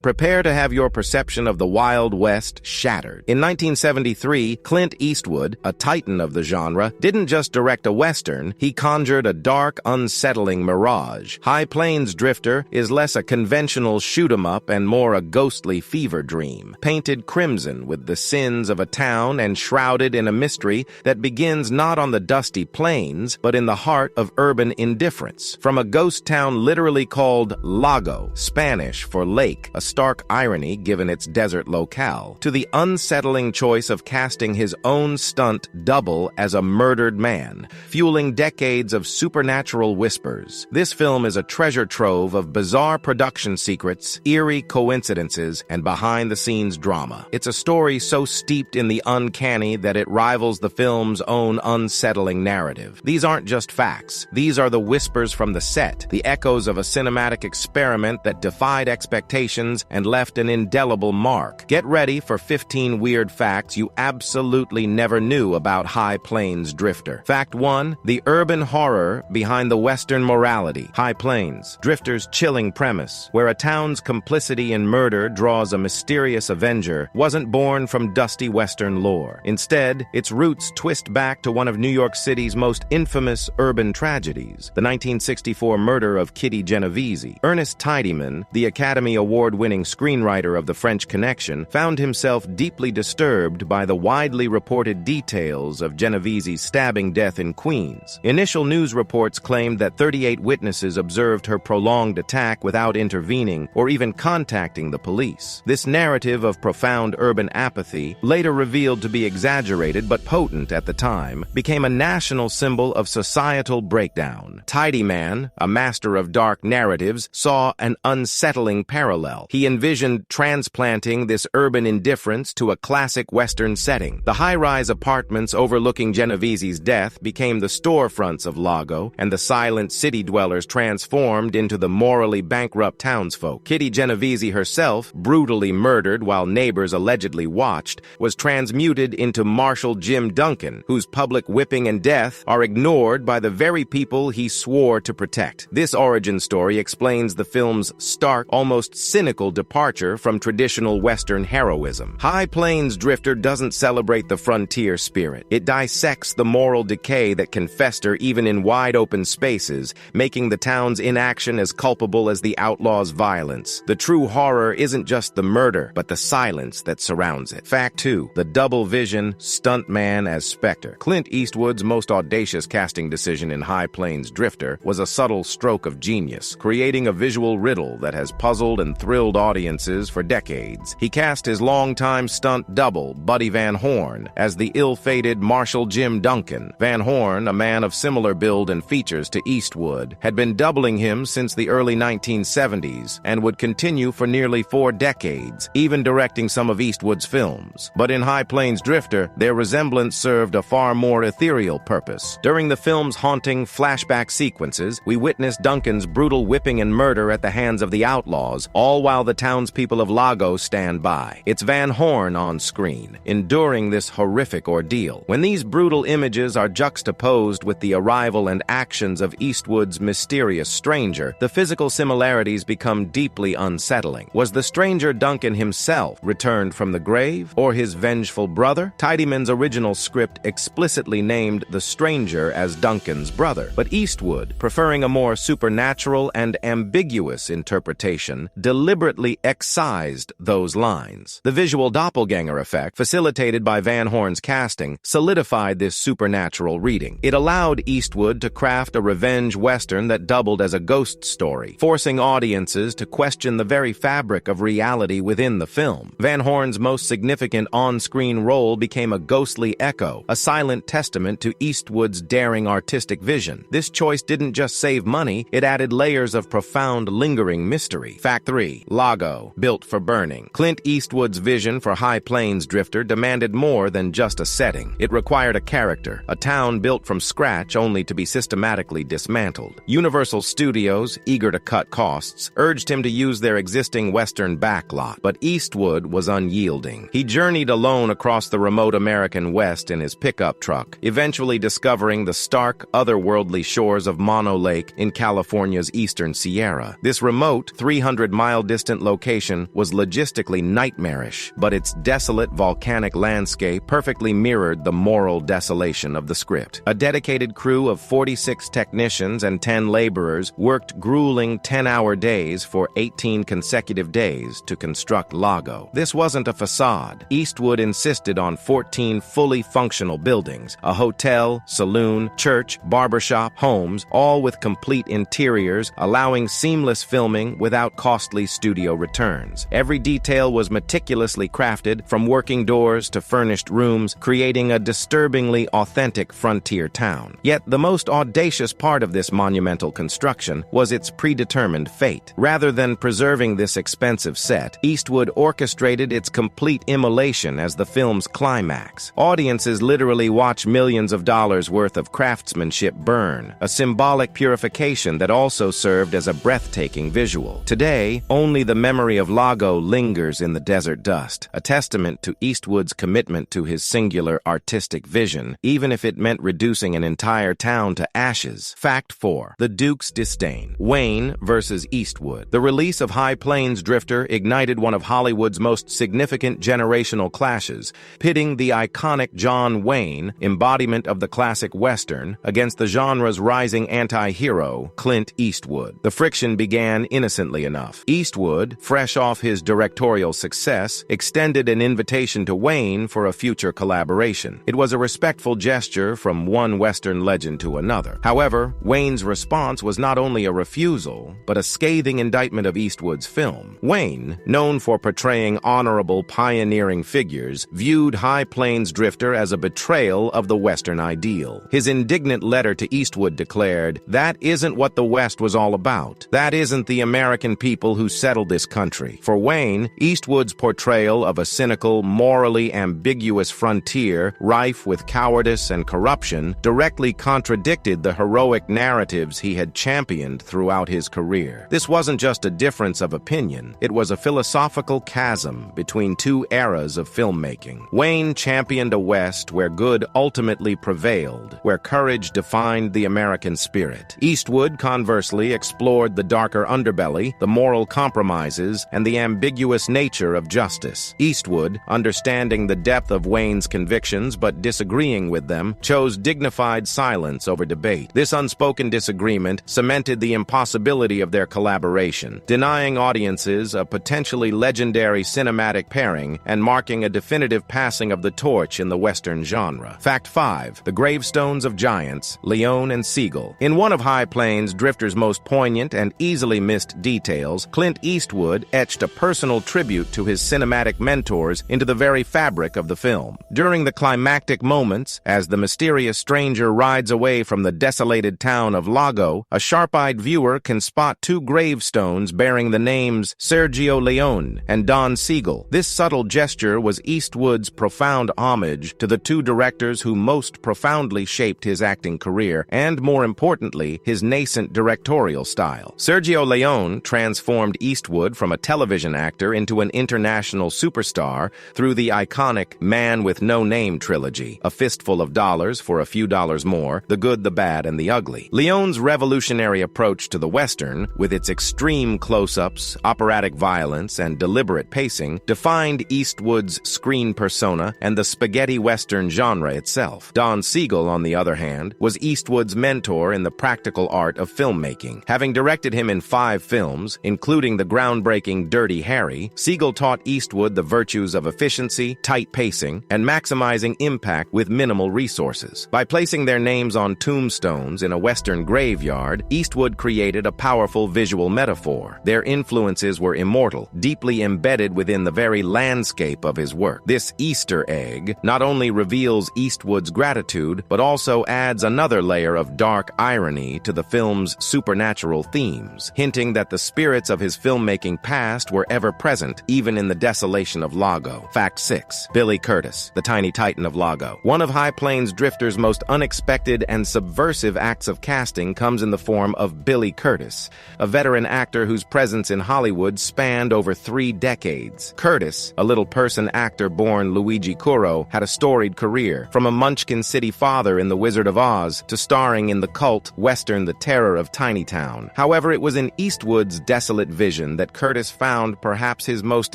Prepare to have your perception of the Wild West shattered. In 1973, Clint Eastwood, a titan of the genre, didn't just direct a Western, he conjured a dark, unsettling mirage. High Plains Drifter is less a conventional shoot-'em-up and more a ghostly fever dream, painted crimson with the sins of a town and shrouded in a mystery that begins not on the dusty plains, but in the heart of urban indifference. From a ghost town literally called Lago, Spanish for lake, a stark irony given its desert locale, to the unsettling choice of casting his own stunt double as a murdered man, fueling decades of supernatural whispers. This film is a treasure trove of bizarre production secrets, eerie coincidences, and behind-the-scenes drama. It's a story so steeped in the uncanny that it rivals the film's own unsettling narrative. These aren't just facts. These are the whispers from the set, the echoes of a cinematic experiment that defied expectations and left an indelible mark. Get ready for 15 weird facts you absolutely never knew about High Plains Drifter. Fact 1. The urban horror behind the Western morality. High Plains Drifter's chilling premise, where a town's complicity in murder draws a mysterious avenger, wasn't born from dusty Western lore. Instead, its roots twist back to one of New York City's most infamous urban tragedies, the 1964 murder of Kitty Genovese. Ernest Tidyman, the Academy Award-winning screenwriter of The French Connection, found himself deeply disturbed by the widely reported details of Genovese's stabbing death in Queens. Initial news reports claimed that 38 witnesses observed her prolonged attack without intervening or even contacting the police. This narrative of profound urban apathy, later revealed to be exaggerated but potent at the time, became a national symbol of societal breakdown. Tidyman, a master of dark narratives, saw an unsettling parallel. He envisioned transplanting this urban indifference to a classic Western setting. The high-rise apartments overlooking Genovese's death became the storefronts of Lago, and the silent city dwellers transformed into the morally bankrupt townsfolk. Kitty Genovese herself, brutally murdered while neighbors allegedly watched, was transmuted into Marshal Jim Duncan, whose public whipping and death are ignored by the very people he swore to protect. This origin story explains the film's stark, almost cynical departure from traditional Western heroism. High Plains Drifter doesn't celebrate the frontier spirit. It dissects the moral decay that can fester even in wide-open spaces, making the town's inaction as culpable as the outlaw's violence. The true horror isn't just the murder, but the silence that surrounds it. Fact 2. The double vision, stuntman as Spectre. Clint Eastwood's most audacious casting decision in High Plains Drifter was a subtle stroke of genius, creating a visual riddle that has puzzled and thrilled audiences for decades. He cast his longtime stunt double, Buddy Van Horn, as the ill-fated Marshal Jim Duncan. Van Horn, a man of similar build and features to Eastwood, had been doubling him since the early 1970s and would continue for nearly 4 decades, even directing some of Eastwood's films. But in High Plains Drifter, their resemblance served a far more ethereal purpose. During the film's haunting flashback sequences, we witness Duncan's brutal whipping and murder at the hands of the outlaws, all while the townspeople of Lago stand by. It's Van Horn on screen, enduring this horrific ordeal. When these brutal images are juxtaposed with the arrival and actions of Eastwood's mysterious stranger, the physical similarities become deeply unsettling. Was the stranger Duncan himself returned from the grave, or his vengeful brother? Tidyman's original script explicitly named the stranger as Duncan's brother, but Eastwood, preferring a more supernatural and ambiguous interpretation, deliberately excised those lines. The visual doppelganger effect, facilitated by Van Horn's casting, solidified this supernatural reading. It allowed Eastwood to craft a revenge western that doubled as a ghost story, forcing audiences to question the very fabric of reality within the film. Van Horn's most significant on-screen role became a ghostly echo, a silent testament to Eastwood's daring artistic vision. This choice didn't just save money, it added layers of profound, lingering mystery. Fact 3. Lago, built for burning. Clint Eastwood's vision for High Plains Drifter demanded more than just a setting. It required a character, a town built from scratch only to be systematically dismantled. Universal Studios, eager to cut costs, urged him to use their existing Western backlot, but Eastwood was unyielding. He journeyed alone across the remote American West in his pickup truck, eventually discovering the stark, otherworldly shores of Mono Lake in California's eastern Sierra. This remote, 300-mile distance distant location was logistically nightmarish, but its desolate volcanic landscape perfectly mirrored the moral desolation of the script. A dedicated crew of 46 technicians and 10 laborers worked grueling 10-hour days for 18 consecutive days to construct Lago. This wasn't a facade. Eastwood insisted on 14 fully functional buildings, a hotel, saloon, church, barbershop, homes, all with complete interiors, allowing seamless filming without costly studio returns. Every detail was meticulously crafted, from working doors to furnished rooms, creating a disturbingly authentic frontier town. Yet the most audacious part of this monumental construction was its predetermined fate. Rather than preserving this expensive set, Eastwood orchestrated its complete immolation as the film's climax. Audiences literally watch millions of dollars worth of craftsmanship burn, a symbolic purification that also served as a breathtaking visual. Today, only the memory of Lago lingers in the desert dust, a testament to Eastwood's commitment to his singular artistic vision, even if it meant reducing an entire town to ashes. Fact 4. The Duke's Disdain. Wayne versus Eastwood. The release of High Plains Drifter ignited one of Hollywood's most significant generational clashes, pitting the iconic John Wayne, embodiment of the classic Western, against the genre's rising anti-hero, Clint Eastwood. The friction began innocently enough. Eastwood, fresh off his directorial success, extended an invitation to Wayne for a future collaboration. It was a respectful gesture from one Western legend to another. However, Wayne's response was not only a refusal, but a scathing indictment of Eastwood's film. Wayne, known for portraying honorable, pioneering figures, viewed High Plains Drifter as a betrayal of the Western ideal. His indignant letter to Eastwood declared, "That isn't what the West was all about. That isn't the American people who settled this country." For Wayne, Eastwood's portrayal of a cynical, morally ambiguous frontier, rife with cowardice and corruption, directly contradicted the heroic narratives he had championed throughout his career. This wasn't just a difference of opinion, it was a philosophical chasm between two eras of filmmaking. Wayne championed a West where good ultimately prevailed, where courage defined the American spirit. Eastwood, conversely, explored the darker underbelly, the moral compromises, and the ambiguous nature of justice. Eastwood, understanding the depth of Wayne's convictions but disagreeing with them, chose dignified silence over debate. This unspoken disagreement cemented the impossibility of their collaboration, denying audiences a potentially legendary cinematic pairing and marking a definitive passing of the torch in the Western genre. Fact 5. The Gravestones of Giants, Leone and Siegel. In one of High Plains Drifter's most poignant and easily missed details, Clint Eastwood etched a personal tribute to his cinematic mentors into the very fabric of the film. During the climactic moments, as the mysterious stranger rides away from the desolated town of Lago, a sharp-eyed viewer can spot two gravestones bearing the names Sergio Leone and Don Siegel. This subtle gesture was Eastwood's profound homage to the two directors who most profoundly shaped his acting career and, more importantly, his nascent directorial style. Sergio Leone transformed Eastwood from a television actor into an international superstar through the iconic Man with No Name trilogy, A Fistful of Dollars for a Few Dollars More, The Good, the Bad, and the Ugly. Leone's revolutionary approach to the Western, with its extreme close-ups, operatic violence, and deliberate pacing, defined Eastwood's screen persona and the spaghetti Western genre itself. Don Siegel, on the other hand, was Eastwood's mentor in the practical art of filmmaking. Having directed him in 5 films, including the groundbreaking Dirty Harry, Siegel taught Eastwood the virtues of efficiency, tight pacing, and maximizing impact with minimal resources. By placing their names on tombstones in a Western graveyard, Eastwood created a powerful visual metaphor. Their influences were immortal, deeply embedded within the very landscape of his work. This Easter egg not only reveals Eastwood's gratitude, but also adds another layer of dark irony to the film's supernatural themes, hinting that the spirits of his filmmaking past were ever present, even in the desolation of Lago. Fact 6. Billy Curtis, the tiny titan of Lago. One of High Plains Drifter's most unexpected and subversive acts of casting comes in the form of Billy Curtis, a veteran actor whose presence in Hollywood spanned over 3 decades. Curtis, a little-person actor born Luigi Curro, had a storied career, from a Munchkin City father in The Wizard of Oz to starring in the cult Western The Terror of Tiny Town. However, it was in Eastwood's desolate vision that Curtis found perhaps his most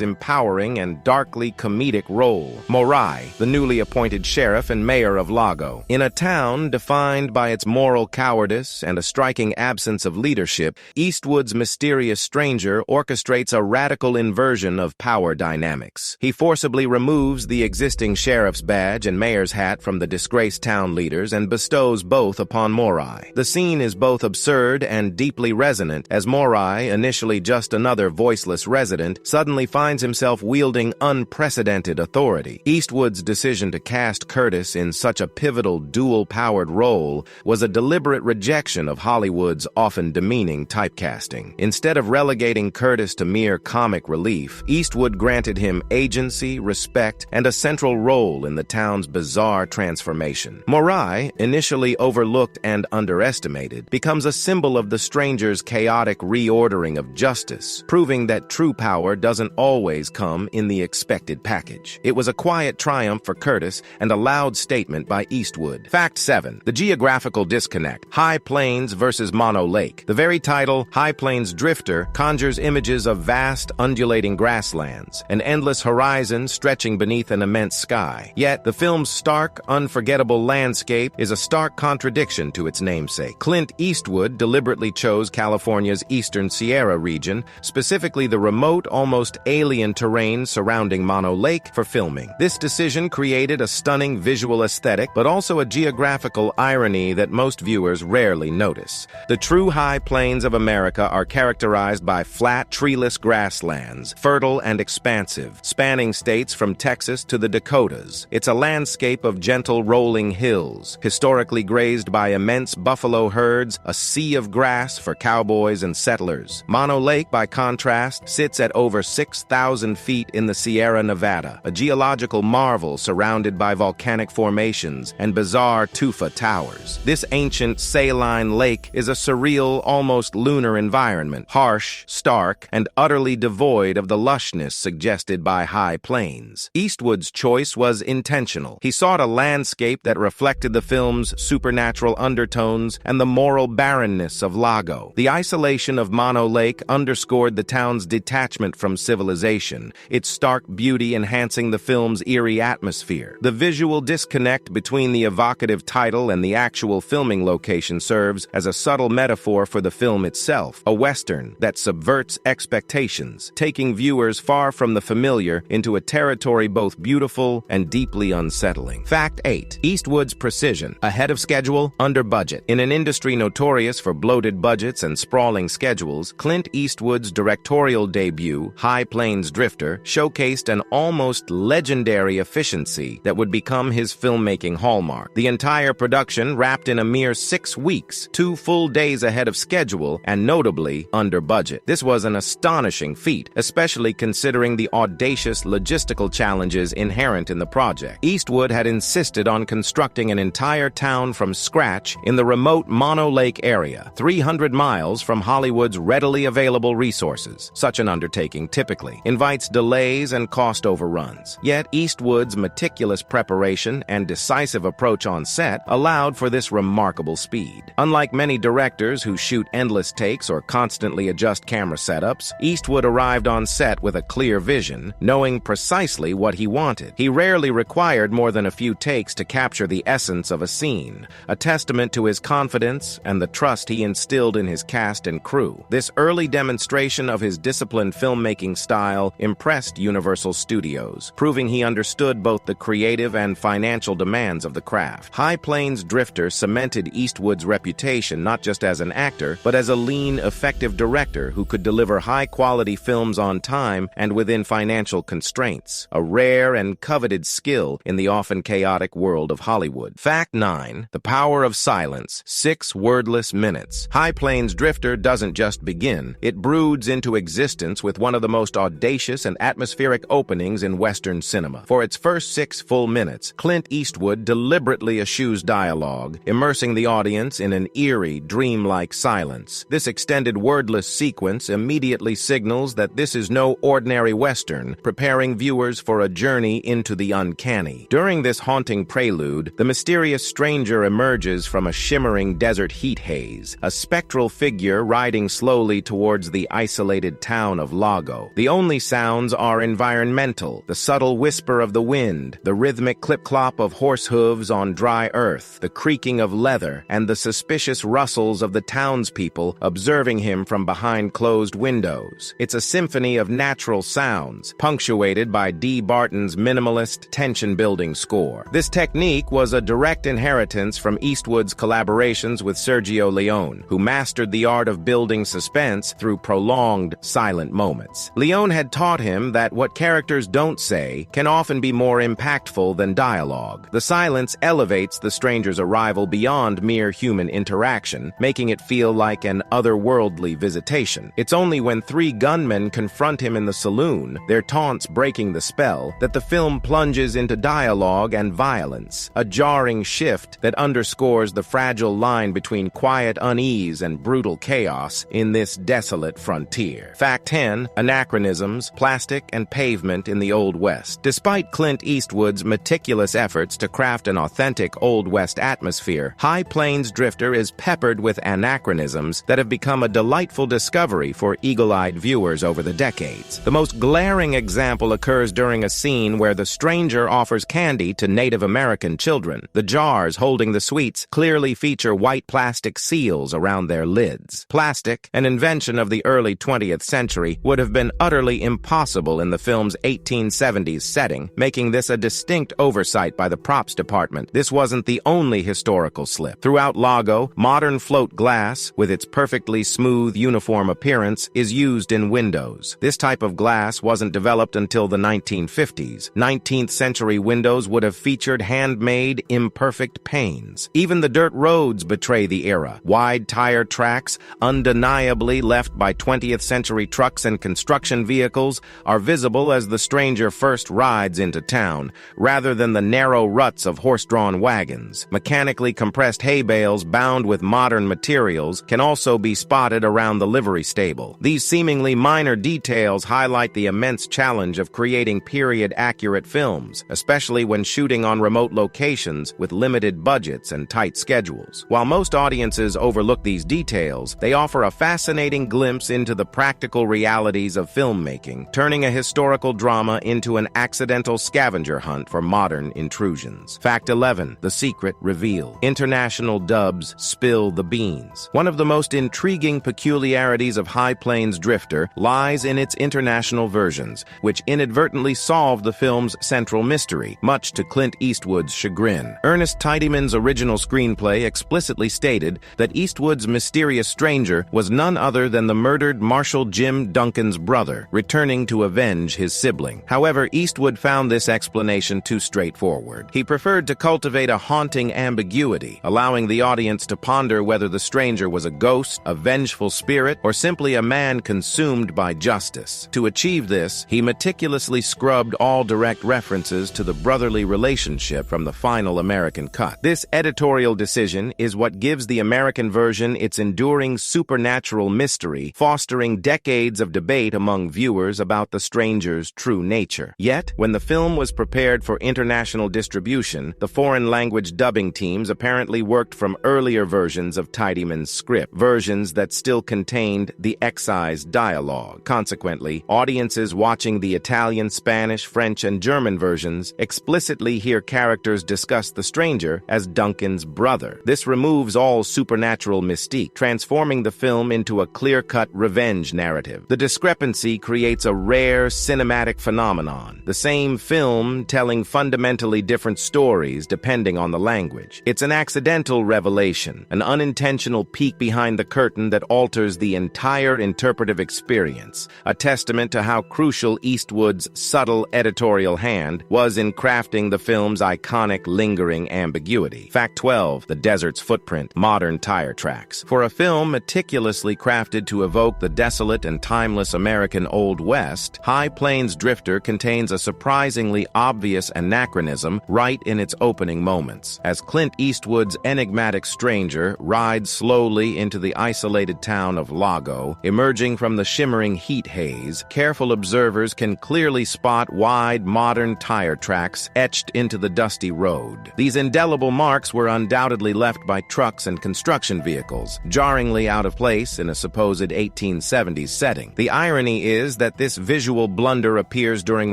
empowering and darkly comedic role. Morai, the newly appointed sheriff and mayor of Lago. In a town defined by its moral cowardice and a striking absence of leadership, Eastwood's mysterious stranger orchestrates a radical inversion of power dynamics. He forcibly removes the existing sheriff's badge and mayor's hat from the disgraced town leaders and bestows both upon Morai. The scene is both absurd and deeply resonant, as Morai, initially just another voiceless resident, suddenly finds himself wielding unprecedented authority. Eastwood's decision to cast Curtis in such a pivotal dual-powered role was a deliberate rejection of Hollywood's often demeaning typecasting. Instead of relegating Curtis to mere comic relief, Eastwood granted him agency, respect, and a central role in the town's bizarre transformation. Morai, initially overlooked and underestimated, becomes a symbol of the stranger's chaotic reordering of justice, proving that true power doesn't always come in the expected package. It was a quiet triumph for Curtis and a loud statement by Eastwood. Fact 7. The geographical disconnect. High Plains versus Mono Lake. The very title, High Plains Drifter, conjures images of vast, undulating grasslands, an endless horizon stretching beneath an immense sky. Yet, the film's stark, unforgettable landscape is a stark contradiction to its namesake. Clint Eastwood deliberately chose California's eastern Sierra region, specifically the remote, almost alien terrain surrounding Mono Lake, for filming. This decision created a stunning visual aesthetic, but also a geographical irony that most viewers rarely notice. The true high plains of America are characterized by flat, treeless grasslands, fertile and expansive, spanning states from Texas to the Dakotas. It's a landscape of gentle rolling hills, historically grazed by immense buffalo herds, a sea of grass for cowboys and settlers. Mono Lake, by contrast, sits at over 6,000 feet in the Sierra Nevada, a geological marvel surrounded by volcanic formations and bizarre tufa towers. This ancient saline lake is a surreal, almost lunar environment, harsh, stark, and utterly devoid of the lushness suggested by high plains. Eastwood's choice was intentional. He sought a landscape that reflected the film's supernatural undertones and the moral barrenness of Lago. The isolation of Mono Lake underscored the town's detachment from civilization, its stark beauty enhancing the film's eerie atmosphere. The visual disconnect between the evocative title and the actual filming location serves as a subtle metaphor for the film itself, a Western that subverts expectations, taking viewers far from the familiar into a territory both beautiful and deeply unsettling. Fact 8. Eastwood's precision. Ahead of schedule, under budget. In an industry notorious for bloated budgets and sprawling schedules, Clint Eastwood's directorial debut, High Plains Drifter, showcased an almost legendary efficiency that would become his filmmaking hallmark. The entire production wrapped in a mere 6 weeks, 2 full days ahead of schedule, and notably under budget. This was an astonishing feat, especially considering the audacious logistical challenges inherent in the project. Eastwood had insisted on constructing an entire town from scratch in the remote Mono Lake area, 300 miles from Hollywood's readily available resources. Such an undertaking typically invites delays and cost overruns. Yet Eastwood's meticulous preparation and decisive approach on set allowed for this remarkable speed. Unlike many directors who shoot endless takes or constantly adjust camera setups, Eastwood arrived on set with a clear vision, knowing precisely what he wanted. He rarely required more than a few takes to capture the essence of a scene, a testament to his confidence and the trust he instilled in his cast and crew. This early demonstration of his disciplined filmmaking style impressed Universal Studios, proving he understood both the creative and financial demands of the craft. High Plains Drifter cemented Eastwood's reputation not just as an actor, but as a lean, effective director who could deliver high-quality films on time and within financial constraints, a rare and coveted skill in the often chaotic world of Hollywood. Fact 9. The power of silence. 6 wordless minutes. High Plains Drifter doesn't just begin, it broods into existence with one of the most audacious and atmospheric openings in Western cinema. For its first 6 full minutes, Clint Eastwood deliberately eschews dialogue, immersing the audience in an eerie, dreamlike silence. This extended wordless sequence immediately signals that this is no ordinary Western, preparing viewers for a journey into the uncanny. During this haunting prelude, the mysterious stranger emerges from a shimmering desert heat haze, a spectral figure riding slowly towards the isolated isolated town of Lago. The only sounds are environmental, the subtle whisper of the wind, the rhythmic clip-clop of horse hooves on dry earth, the creaking of leather, and the suspicious rustles of the townspeople observing him from behind closed windows. It's a symphony of natural sounds, punctuated by D. Barton's minimalist, tension-building score. This technique was a direct inheritance from Eastwood's collaborations with Sergio Leone, who mastered the art of building suspense through prolonged, silent moments. Leone had taught him that what characters don't say can often be more impactful than dialogue. The silence elevates the stranger's arrival beyond mere human interaction, making it feel like an otherworldly visitation. It's only when three gunmen confront him in the saloon, their taunts breaking the spell, that the film plunges into dialogue and violence, a jarring shift that underscores the fragile line between quiet unease and brutal chaos in this desolate frontier. Fact 10. Anachronisms, plastic, and pavement in the Old West. Despite Clint Eastwood's meticulous efforts to craft an authentic Old West atmosphere, High Plains Drifter is peppered with anachronisms that have become a delightful discovery for eagle-eyed viewers over the decades. The most glaring example occurs during a scene where the stranger offers candy to Native American children. The jars holding the sweets clearly feature white plastic seals around their lids. Plastic, an invention of the early 20th century, would have been utterly impossible in the film's 1870s setting, making this a distinct oversight by the props department. This wasn't the only historical slip. Throughout Lago, modern float glass, with its perfectly smooth, uniform appearance, is used in windows. This type of glass wasn't developed until the 1950s. 19th century windows would have featured handmade, imperfect panes. Even the dirt roads betray the era. Wide tire tracks, undeniably left by 20th century trucks and construction vehicles, are visible as the stranger first rides into town, rather than the narrow ruts of horse-drawn wagons. Mechanically compressed hay bales bound with modern materials can also be spotted around the livery stable. These seemingly minor details highlight the immense challenge of creating period-accurate films, especially when shooting on remote locations with limited budgets and tight schedules. While most audiences overlook these details, they offer a fascinating glimpse into the practical realities of filmmaking, turning a historical drama into an accidental scavenger hunt for modern intrusions. Fact 11. The secret revealed. International dubs spill the beans. One of the most intriguing peculiarities of High Plains Drifter lies in its international versions, which inadvertently solve the film's central mystery, much to Clint Eastwood's chagrin. Ernest Tidyman's original screenplay explicitly stated that Eastwood's mysterious stranger was none other than the murdered Marshal Jim Duncan's brother, returning to avenge his sibling. However, Eastwood found this explanation too straightforward. He preferred to cultivate a haunting ambiguity, allowing the audience to ponder whether the stranger was a ghost, a vengeful spirit, or simply a man consumed by justice. To achieve this, he meticulously scrubbed all direct references to the brotherly relationship from the final American cut. This editorial decision is what gives the American version its enduring supernatural mystery, fostering decades of debate among viewers about the stranger's true nature. Yet, when the film was prepared for international distribution, the foreign-language dubbing teams apparently worked from earlier versions of Tidyman's script, versions that still contained the excised dialogue. Consequently, audiences watching the Italian, Spanish, French, and German versions explicitly hear characters discuss the stranger as Duncan's brother. This removes all supernatural mystique, transforming the film into a clear-cut revenge narrative. The discrepancy creates a rare cinematic phenomenon, the same film telling fundamentally different stories depending on the language. It's an accidental revelation, an unintentional peek behind the curtain that alters the entire interpretive experience, a testament to how crucial Eastwood's subtle editorial hand was in crafting the film's iconic, lingering ambiguity. Fact 12. The desert's footprint, modern tire tracks. For a film meticulously crafted to evoke the desolate and timeless American Old West, High Plains Drifter contains a surprisingly obvious anachronism right in its opening moments. As Clint Eastwood's enigmatic stranger rides slowly into the isolated town of Lago, emerging from the shimmering heat haze, careful observers can clearly spot wide, modern tire tracks etched into the dusty road. These indelible marks were undoubtedly left by trucks and construction vehicles, jarringly out of place in a supposed 18th 1970s setting. The irony is that this visual blunder appears during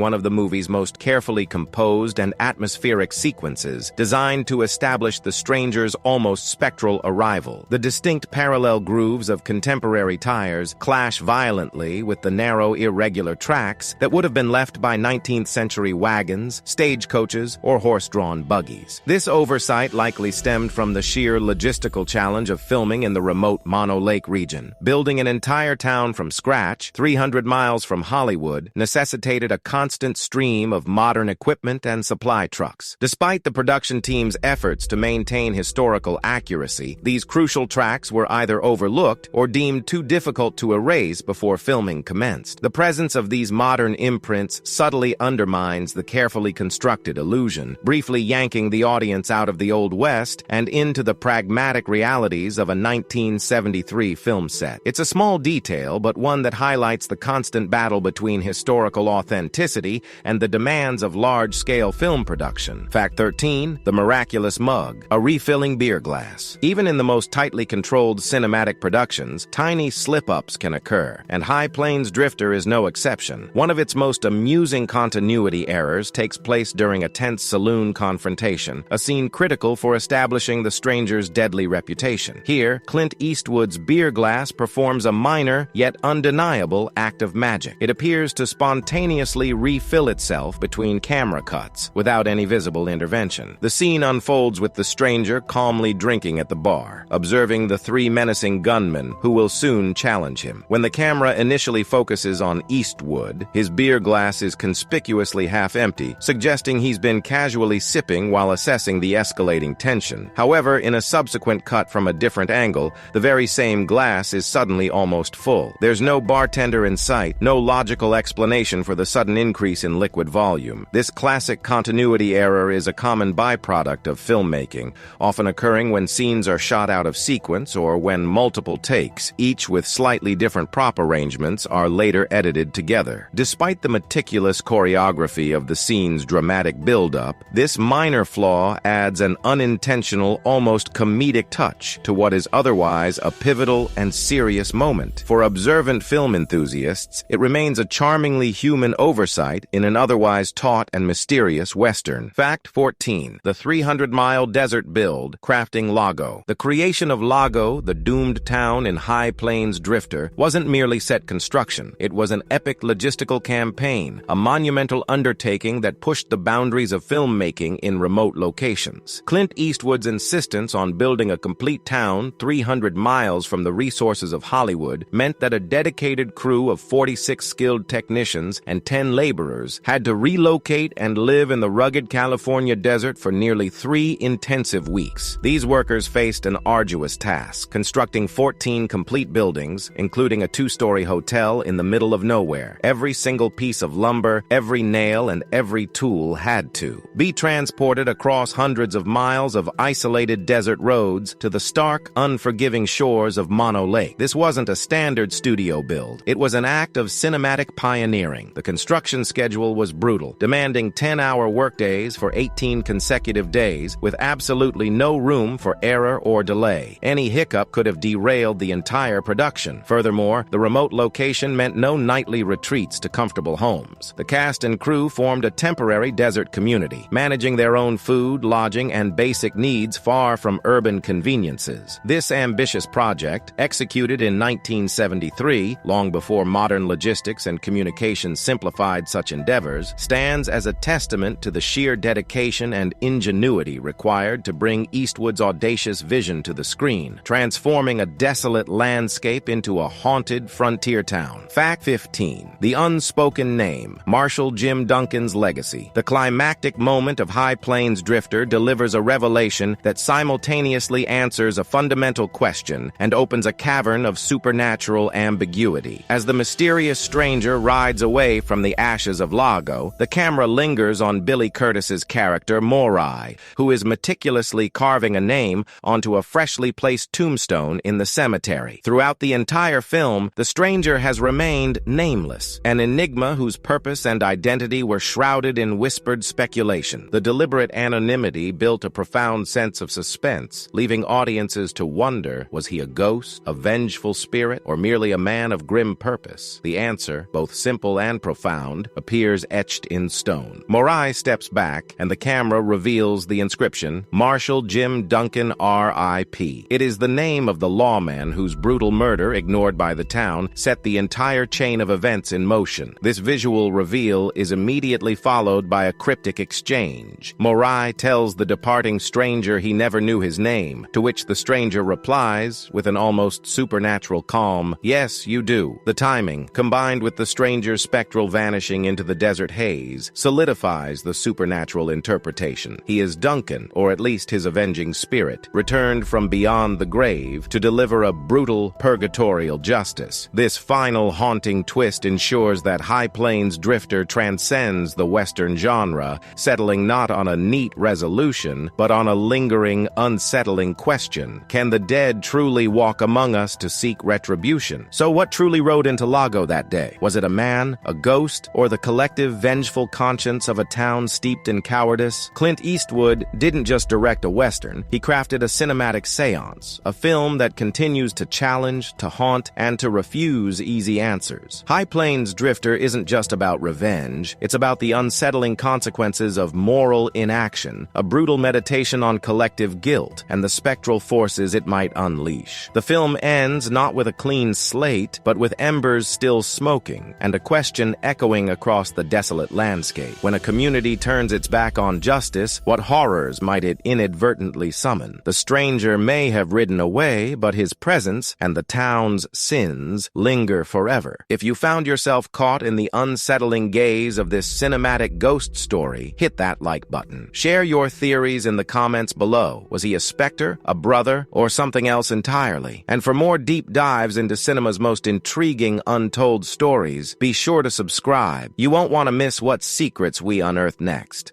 one of the movie's most carefully composed and atmospheric sequences, designed to establish the stranger's almost spectral arrival. The distinct parallel grooves of contemporary tires clash violently with the narrow, irregular tracks that would have been left by 19th-century wagons, stagecoaches, or horse-drawn buggies. This oversight likely stemmed from the sheer logistical challenge of filming in the remote Mono Lake region. Building an entire town from scratch, 300 miles from Hollywood, necessitated a constant stream of modern equipment and supply trucks. Despite the production team's efforts to maintain historical accuracy, these crucial tracks were either overlooked or deemed too difficult to erase before filming commenced. The presence of these modern imprints subtly undermines the carefully constructed illusion, briefly yanking the audience out of the Old West and into the pragmatic realities of a 1973 film set. It's a small detail, but one that highlights the constant battle between historical authenticity and the demands of large-scale film production. Fact 13, the Miraculous mug, a refilling beer glass. Even in the most tightly controlled cinematic productions, tiny slip-ups can occur, and High Plains Drifter is no exception. One of its most amusing continuity errors takes place during a tense saloon confrontation, a scene critical for establishing the stranger's deadly reputation. Here, Clint Eastwood's beer glass performs a minor yet undeniable act of magic. It appears to spontaneously refill itself between camera cuts, without any visible intervention. The scene unfolds with the stranger calmly drinking at the bar, observing the three menacing gunmen who will soon challenge him. When the camera initially focuses on Eastwood, his beer glass is conspicuously half empty, suggesting he's been casually sipping while assessing the escalating tension. However, in a subsequent cut from a different angle, the very same glass is suddenly almost full. There's no bartender in sight, no logical explanation for the sudden increase in liquid volume. This classic continuity error is a common byproduct of filmmaking, often occurring when scenes are shot out of sequence or when multiple takes, each with slightly different prop arrangements, are later edited together. Despite the meticulous choreography of the scene's dramatic build-up, this minor flaw adds an unintentional, almost comedic touch to what is otherwise a pivotal and serious moment. For observant film enthusiasts, it remains a charmingly human oversight in an otherwise taut and mysterious Western. Fact 14. The 300-mile desert build, crafting Lago. The creation of Lago, the doomed town in High Plains Drifter, wasn't merely set construction. It was an epic logistical campaign, a monumental undertaking that pushed the boundaries of filmmaking in remote locations. Clint Eastwood's insistence on building a complete town 300 miles from the resources of Hollywood meant that a dedicated crew of 46 skilled technicians and 10 laborers had to relocate and live in the rugged California desert for nearly 3 intensive weeks. These workers faced an arduous task, constructing 14 complete buildings, including a 2-story hotel in the middle of nowhere. Every single piece of lumber, every nail, and every tool had to be transported across hundreds of miles of isolated desert roads to the stark, unforgiving shores of Mono Lake. This wasn't a standard studio build. It was an act of cinematic pioneering. The construction schedule was brutal, demanding 10-hour workdays for 18 consecutive days, with absolutely no room for error or delay. Any hiccup could have derailed the entire production. Furthermore, the remote location meant no nightly retreats to comfortable homes. The cast and crew formed a temporary desert community, managing their own food, lodging, and basic needs far from urban conveniences. This ambitious project, executed in 1973, long before modern logistics and communications simplified such endeavors, stands as a testament to the sheer dedication and ingenuity required to bring Eastwood's audacious vision to the screen, transforming a desolate landscape into a haunted frontier town. Fact 15. The unspoken name, Marshal Jim Duncan's legacy. The climactic moment of High Plains Drifter delivers a revelation that simultaneously answers a fundamental question and opens a cavern of supernatural ambiguity. As the mysterious stranger rides away from the ashes of Lago, the camera lingers on Billy Curtis's character, Morai, who is meticulously carving a name onto a freshly placed tombstone in the cemetery. Throughout the entire film, the stranger has remained nameless, an enigma whose purpose and identity were shrouded in whispered speculation. The deliberate anonymity built a profound sense of suspense, leaving audiences to wonder, was he a ghost, a vengeful spirit, or or merely a man of grim purpose? The answer, both simple and profound, appears etched in stone. Morai steps back, and the camera reveals the inscription, Marshal Jim Duncan R.I.P. It is the name of the lawman whose brutal murder, ignored by the town, set the entire chain of events in motion. This visual reveal is immediately followed by a cryptic exchange. Morai tells the departing stranger he never knew his name, to which the stranger replies, with an almost supernatural calm, "Yes, you do." The timing, combined with the stranger's spectral vanishing into the desert haze, solidifies the supernatural interpretation. He is Duncan, or at least his avenging spirit, returned from beyond the grave to deliver a brutal, purgatorial justice. This final haunting twist ensures that High Plains Drifter transcends the Western genre, settling not on a neat resolution, but on a lingering, unsettling question. Can the dead truly walk among us to seek retribution? So what truly rode into Lago that day? Was it a man, a ghost, or the collective vengeful conscience of a town steeped in cowardice? Clint Eastwood didn't just direct a Western, he crafted a cinematic seance, a film that continues to challenge, to haunt, and to refuse easy answers. High Plains Drifter isn't just about revenge, it's about the unsettling consequences of moral inaction, a brutal meditation on collective guilt, and the spectral forces it might unleash. The film ends not with a clean slate, but with embers still smoking, and a question echoing across the desolate landscape. When a community turns its back on justice, what horrors might it inadvertently summon? The stranger may have ridden away, but his presence and the town's sins linger forever. If you found yourself caught in the unsettling gaze of this cinematic ghost story, hit that like button. Share your theories in the comments below. Was he a specter, a brother, or something else entirely? And for more deep dives into cinema's most intriguing untold stories, be sure to subscribe. You won't want to miss what secrets we unearth next.